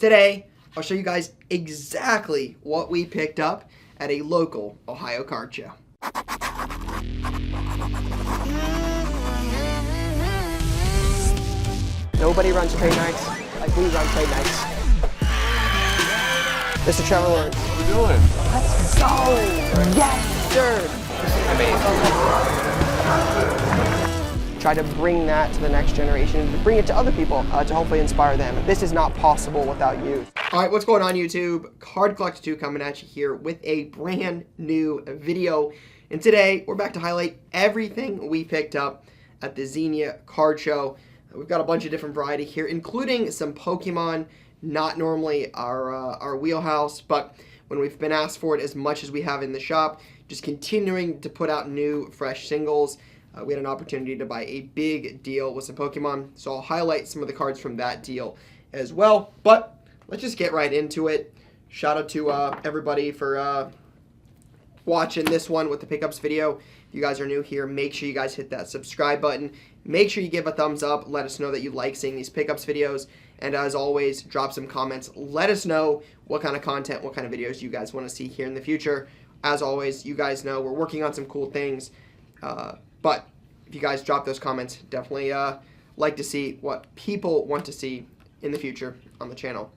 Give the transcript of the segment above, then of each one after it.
Today, I'll show you guys exactly what we picked up at a local Ohio card show. Nobody runs trade nights like we run trade nights. Mr. Trevor Lawrence. What are we doing? Let's go! Yes, sir! Amazing. Try to bring that to the next generation, to bring it to other people, to hopefully inspire them. This is not possible without youth. All right, what's going on, YouTube? Card Collector 2 coming at you here with a brand new video. And today, we're back to highlight everything we picked up at the Xenia card show. We've got a bunch of different variety here, including some Pokemon, not normally our wheelhouse, but when we've been asked for it as much as we have in the shop, just continuing to put out new, fresh singles. We had an opportunity to buy a big deal with some Pokemon, so I'll highlight some of the cards from that deal as well. But let's just get right into it. Shout out to everybody for watching this one with the pickups video. If you guys are new here, make sure you guys hit that subscribe button. Make sure you give a thumbs up. Let us know that you like seeing these pickups videos. And as always, drop some comments. Let us know what kind of content, what kind of videos you guys want to see here in the future. As always, you guys know we're working on some cool things. But if you guys drop those comments, definitely like to see what people want to see in the future on the channel.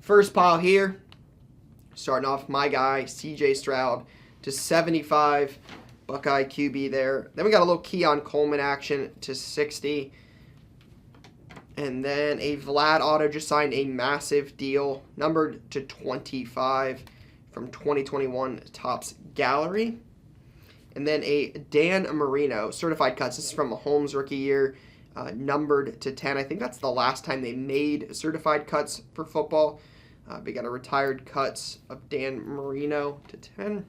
First pile here, starting off my guy, CJ Stroud to 75. Buckeye QB there. Then we got a little Keon Coleman action to 60. And then a Vlad auto just signed a massive deal, numbered to 25 from 2021 Topps Gallery. And then a Dan Marino certified cuts. This is from Mahomes rookie year, numbered to 10. I think that's the last time they made certified cuts for football. We got a retired cuts of Dan Marino to 10.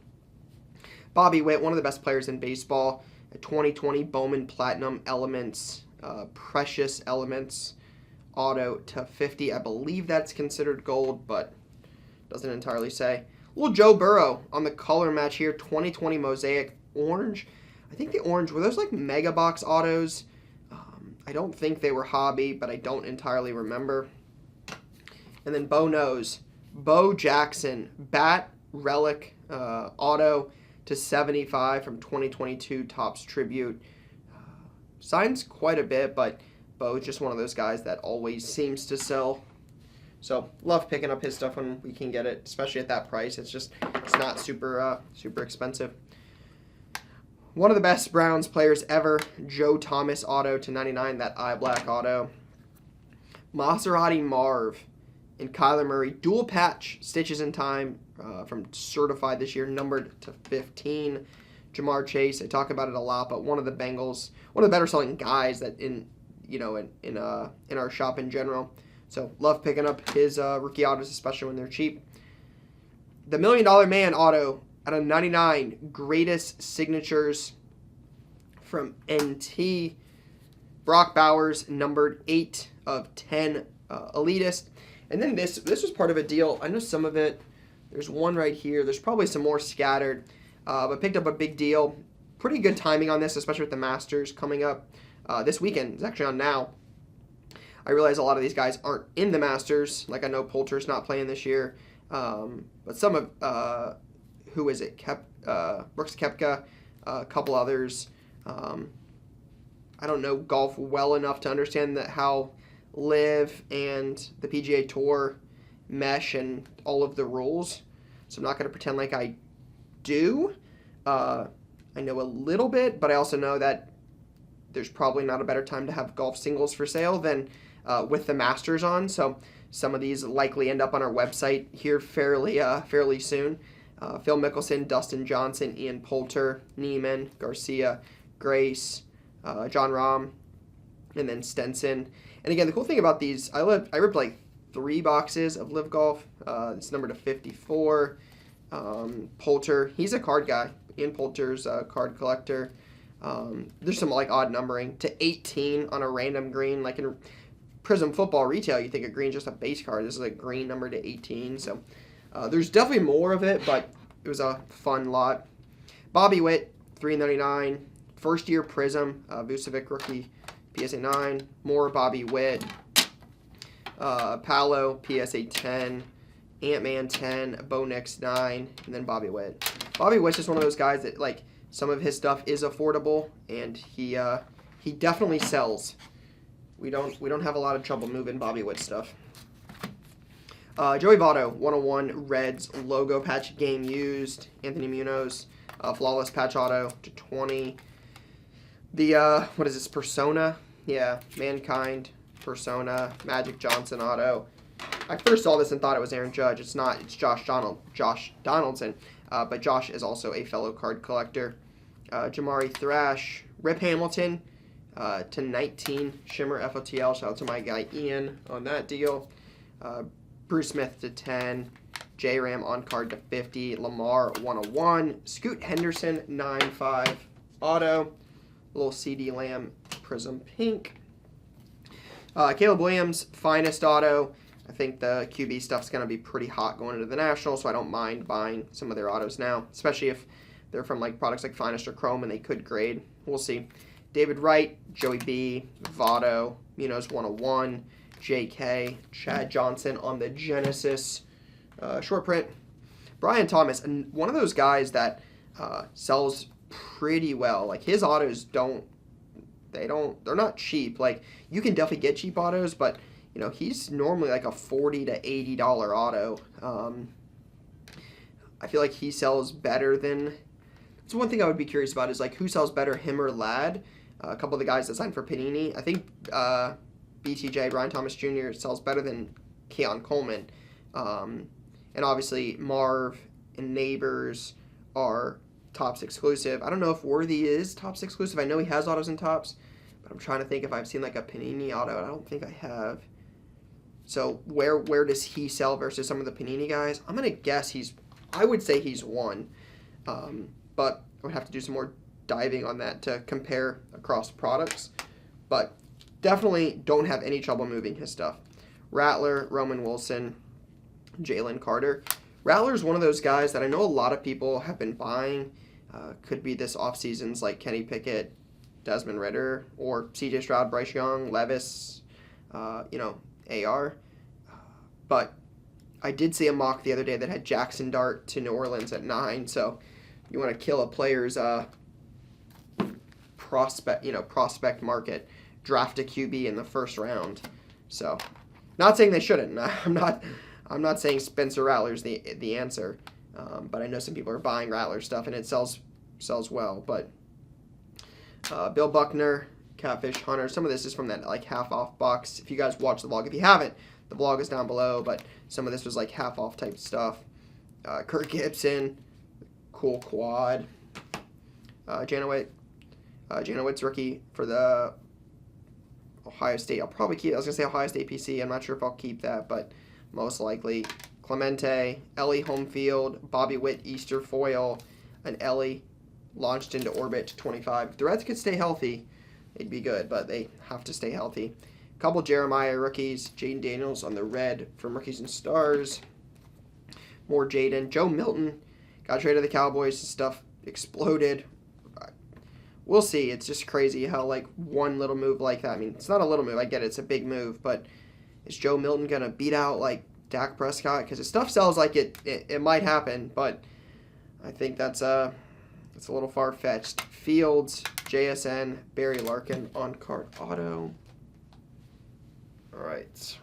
Bobby Witt, one of the best players in baseball. A 2020 Bowman Platinum Elements, Precious Elements auto to 50. I believe that's considered gold, but doesn't entirely say. Little Joe Burrow on the color match here. 2020 Mosaic Orange. I think the orange, were those like mega box autos? I don't think they were hobby, but I don't entirely remember. And then Bo Knows. Bo Jackson, Bat Relic auto to 75 from 2022 Topps Tribute. Signs quite a bit, but Bo's just one of those guys that always seems to sell. So love picking up his stuff when we can get it, especially at that price. It's not super expensive. One of the best Browns players ever, Joe Thomas auto to 99, that eye black auto. Maserati Marv and Kyler Murray dual patch stitches in time from certified this year, numbered to 15. Jamar Chase, I talk about it a lot, but one of the Bengals, one of the better selling guys that in our shop in general. So love picking up his rookie autos, especially when they're cheap. The $1 Million Man auto at a 99, greatest signatures from NT. Brock Bowers, numbered 8 of 10 elitist. And then this was part of a deal. I know some of it. There's one right here. There's probably some more scattered. But picked up a big deal. Pretty good timing on this, especially with the Masters coming up this weekend. It's actually on now. I realize a lot of these guys aren't in the Masters. Like I know Poulter's not playing this year. But some of, who is it? Brooks Koepka, a couple others. I don't know golf well enough to understand how Live and the PGA Tour mesh and all of the rules. So I'm not going to pretend like I do. I know a little bit, but I also know that there's probably not a better time to have golf singles for sale than with the Masters on. So some of these likely end up on our website here fairly soon. Phil Mickelson, Dustin Johnson, Ian Poulter, Neiman, Garcia, Grace, John Rahm, and then Stenson. And again, the cool thing about these, I ripped like 3 boxes of Live Golf. It's numbered to 54. Poulter, he's a card guy. Ian Poulter's a card collector. There's some like odd numbering to 18 on a random green. Like in Prism Football Retail, you think a green's just a base card. This is a green number to 18. So there's definitely more of it, but it was a fun lot. Bobby Witt, $3.99. First year Prism, Vucevic rookie, PSA 9. More Bobby Witt. Paolo, PSA 10, Ant-Man 10, Bo Nix 9, and then Bobby Witt. Bobby Witt's just one of those guys that, like, some of his stuff is affordable, and he definitely sells. We don't have a lot of trouble moving Bobby Witt stuff. Joey Votto, 101 Reds logo patch game used. Anthony Munoz, flawless patch auto to 20. The what is this, Persona? Yeah, Mankind, Persona, Magic Johnson auto. I first saw this and thought it was Aaron Judge. It's not. It's Josh Donaldson. But Josh is also a fellow card collector. Jamari Thrash, Rip Hamilton to 19 Shimmer FOTL. Shout out to my guy Ian on that deal. Bruce Smith to 10. J-Ram on card to 50. Lamar 101. Scoot Henderson 9.5 auto. Little CD Lamb Prism Pink. Caleb Williams finest auto. I think the QB stuff's going to be pretty hot going into the Nationals, so I don't mind buying some of their autos now, especially if they're from like products like Finest or Chrome and they could grade. We'll see. David Wright, Joey B, Votto, Munoz 101, JK, Chad Johnson on the Genesis short print. Brian Thomas, and one of those guys that sells pretty well. Like his autos they're not cheap. Like you can definitely get cheap autos, but you know, he's normally like a $40 to $80 auto. I feel like he sells better than... So one thing I would be curious about is like who sells better, him or Ladd? A couple of the guys that signed for Panini. I think BTJ, Brian Thomas Jr. sells better than Keon Coleman. And obviously Marv and Neighbors are Topps exclusive. I don't know if Worthy is Topps exclusive. I know he has autos in Topps, but I'm trying to think if I've seen like a Panini auto. I don't think I have. So where does he sell versus some of the Panini guys? I'm going to guess I would say he's one. But I would have to do some more diving on that to compare across products. But definitely don't have any trouble moving his stuff. Rattler, Roman Wilson, Jalen Carter. Rattler's one of those guys that I know a lot of people have been buying. Could be this offseason's like Kenny Pickett, Desmond Ridder, or CJ Stroud, Bryce Young, Levis, AR. But I did see a mock the other day that had Jackson Dart to New Orleans at 9. So you want to kill a player's prospect market, draft a QB in the first round. So not saying they shouldn't. I'm not saying Spencer Rattler's the answer. But I know some people are buying Rattler stuff and it sells well. But Bill Buckner, Catfish Hunter. Some of this is from that like half off box. If you guys watch the vlog, if you haven't, the vlog is down below. But some of this was like half off type stuff. Kirk Gibson, cool quad. Janowitz's rookie for the Ohio State. I'll probably keep. I was gonna say Ohio State PC. I'm not sure if I'll keep that, but most likely. Clemente, Ellie Homefield, Bobby Witt Easter foil, and Ellie launched into orbit to 25. If the Reds could stay healthy, they'd be good, but they have to stay healthy. A couple Jeremiah rookies, Jaden Daniels on the red from Rookies and Stars. More Jaden. Joe Milton got traded to the Cowboys. His stuff exploded. We'll see. It's just crazy how like one little move like that. I mean, it's not a little move. I get it. It's a big move, but is Joe Milton gonna beat out like Dak Prescott? Because his stuff sells like it might happen, but I think that's a little far-fetched. Fields, JSN, Barry Larkin on card auto. All right.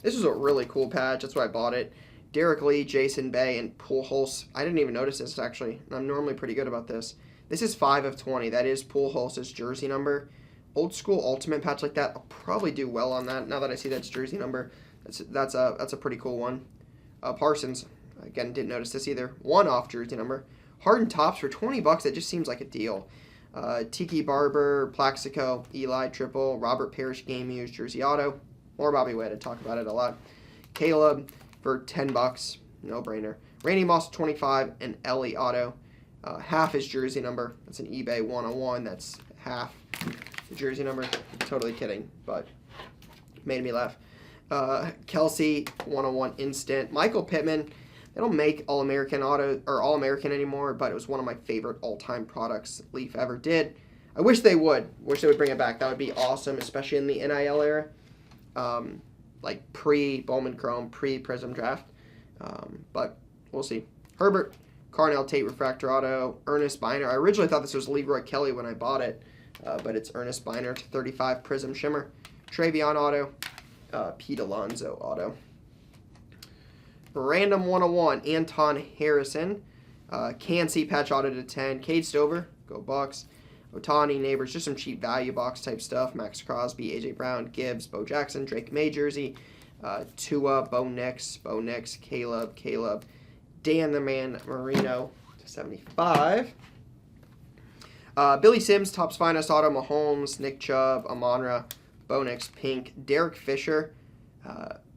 This is a really cool patch. That's why I bought it. Derek Lee, Jason Bay, and Pujols. I didn't even notice this, actually. I'm normally pretty good about this. This is 5 of 20. That is Pujols' jersey number. Old school ultimate patch like that, I'll probably do well on that. Now that I see that's jersey number, that's a pretty cool one. Parsons, again, didn't notice this either. 1 off jersey number. Harden Tops for $20. That just seems like a deal. Tiki Barber, Plaxico, Eli Triple, Robert Parrish game used jersey auto. More Bobby Witt. I talk about it a lot. Caleb for $10, no brainer. Randy Moss 25 and Ellie auto. Half his jersey number. That's an eBay 101. That's half the jersey number. I'm totally kidding, but made me laugh. Kelsey 101 instant. Michael Pittman. They don't make All-American auto or All-American anymore, but it was one of my favorite all-time products Leaf ever did. I wish they would. Wish they would bring it back. That would be awesome, especially in the NIL era. like pre-Bowman Chrome, pre-Prism Draft. But we'll see. Herbert, Carnell Tate Refractor Auto, Ernest Biner. I originally thought this was Leroy Kelly when I bought it, but it's Ernest Biner to 35 Prism Shimmer. Travion Auto, Pete Alonso Auto. Random 101, Anton Harrison. Cansey Patch Auto to 10. Cade Stover, go Bucks. Otani, Neighbors, just some cheap value box type stuff. Max Crosby, A.J. Brown, Gibbs, Bo Jackson, Drake May jersey. Tua, Bo Nix, Caleb, Dan the Man Marino to 75. Billy Sims, Topps Finest Auto, Mahomes, Nick Chubb, Amon-Ra, Bo Nix, Pink, Derek Fisher,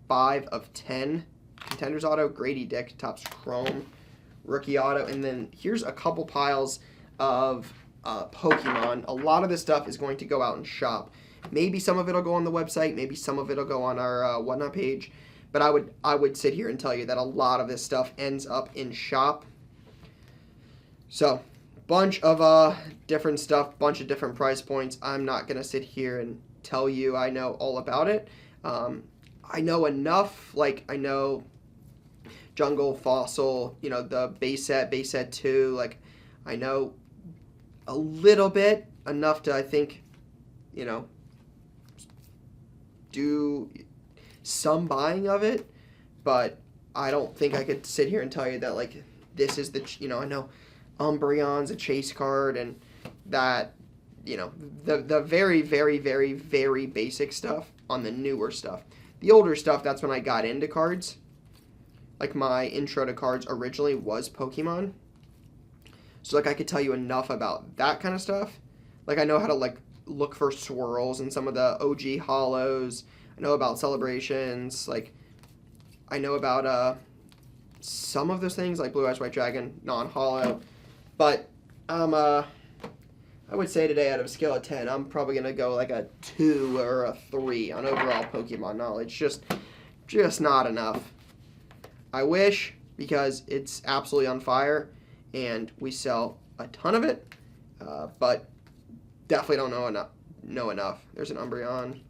5 of 10. Contenders Auto, Grady Dick, Topps Chrome, Rookie Auto, and then here's a couple piles of Pokemon. A lot of this stuff is going to go out in shop. Maybe some of it will go on the website. Maybe some of it will go on our Whatnot page. But I would sit here and tell you that a lot of this stuff ends up in shop. So, bunch of different stuff, bunch of different price points. I'm not going to sit here and tell you I know all about it. I know enough. Like, I know Jungle, Fossil, you know, the base set 2. Like, I know a little bit, enough to, I think, you know, do some buying of it, but I don't think I could sit here and tell you that, like, this is the, you know, I know Umbreon's a chase card, and that, you know, the very, very, very, very basic stuff on the newer stuff. The older stuff, that's when I got into cards. Like, my intro to cards originally was Pokemon. So, like, I could tell you enough about that kind of stuff. Like, I know how to, like, look for swirls in some of the OG hollows. I know about celebrations. Like, I know about some of those things, like Blue Eyes White Dragon, non-hollow. But I would say today, out of a scale of 10, I'm probably going to go like a 2 or a 3 on overall Pokemon knowledge. Just not enough. I wish, because it's absolutely on fire, and we sell a ton of it, but definitely don't know enough. There's an Umbreon.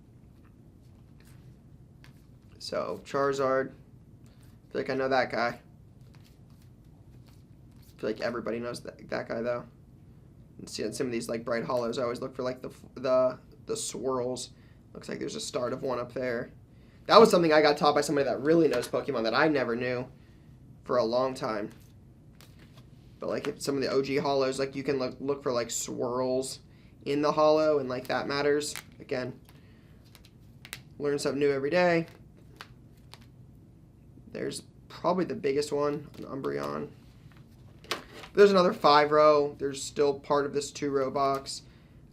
So, Charizard. I feel like I know that guy. I feel like everybody knows that guy, though. And see, some of these, like, bright hollows, I always look for, like, the swirls. Looks like there's a start of one up there. That was something I got taught by somebody that really knows Pokemon that I never knew for a long time. But, like, if some of the OG hollows, like, you can look for, like, swirls in the hollow, and, like, that matters. Again, learn something new every day. There's probably the biggest one, an Umbreon. There's another 5-row. There's still part of this 2-row box.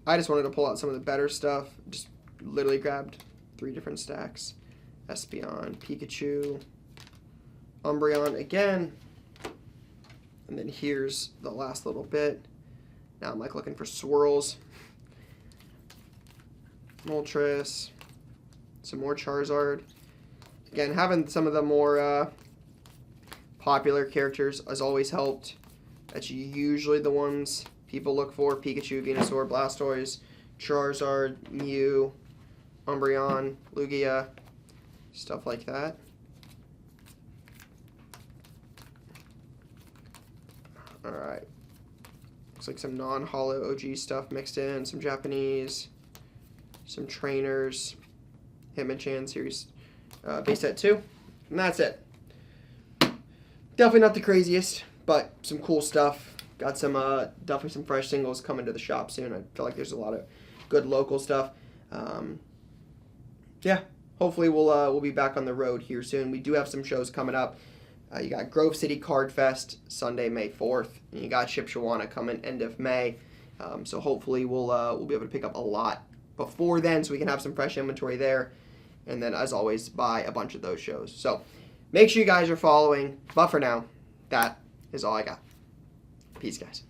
I just wanted to pull out some of the better stuff. Just literally grabbed 3 different stacks. Espeon, Pikachu, Umbreon again. And then here's the last little bit. Now I'm like looking for swirls. Moltres. Some more Charizard. Again, having some of the more popular characters has always helped. That's usually the ones people look for. Pikachu, Venusaur, Blastoise, Charizard, Mew, Umbreon, Lugia, stuff like that. Alright. Looks like some non-hollow OG stuff mixed in. Some Japanese. Some trainers. Hitmonchan series base set 2. And that's it. Definitely not the craziest, but some cool stuff. Got some definitely some fresh singles coming to the shop soon. I feel like there's a lot of good local stuff. Yeah, hopefully we'll be back on the road here soon. We do have some shows coming up. You got Grove City Card Fest Sunday, May 4th, and you got Shipshawana coming end of May. So hopefully we'll be able to pick up a lot before then, so we can have some fresh inventory there. And then, as always, buy a bunch of those shows. So make sure you guys are following. But for now, that is all I got. Peace, guys.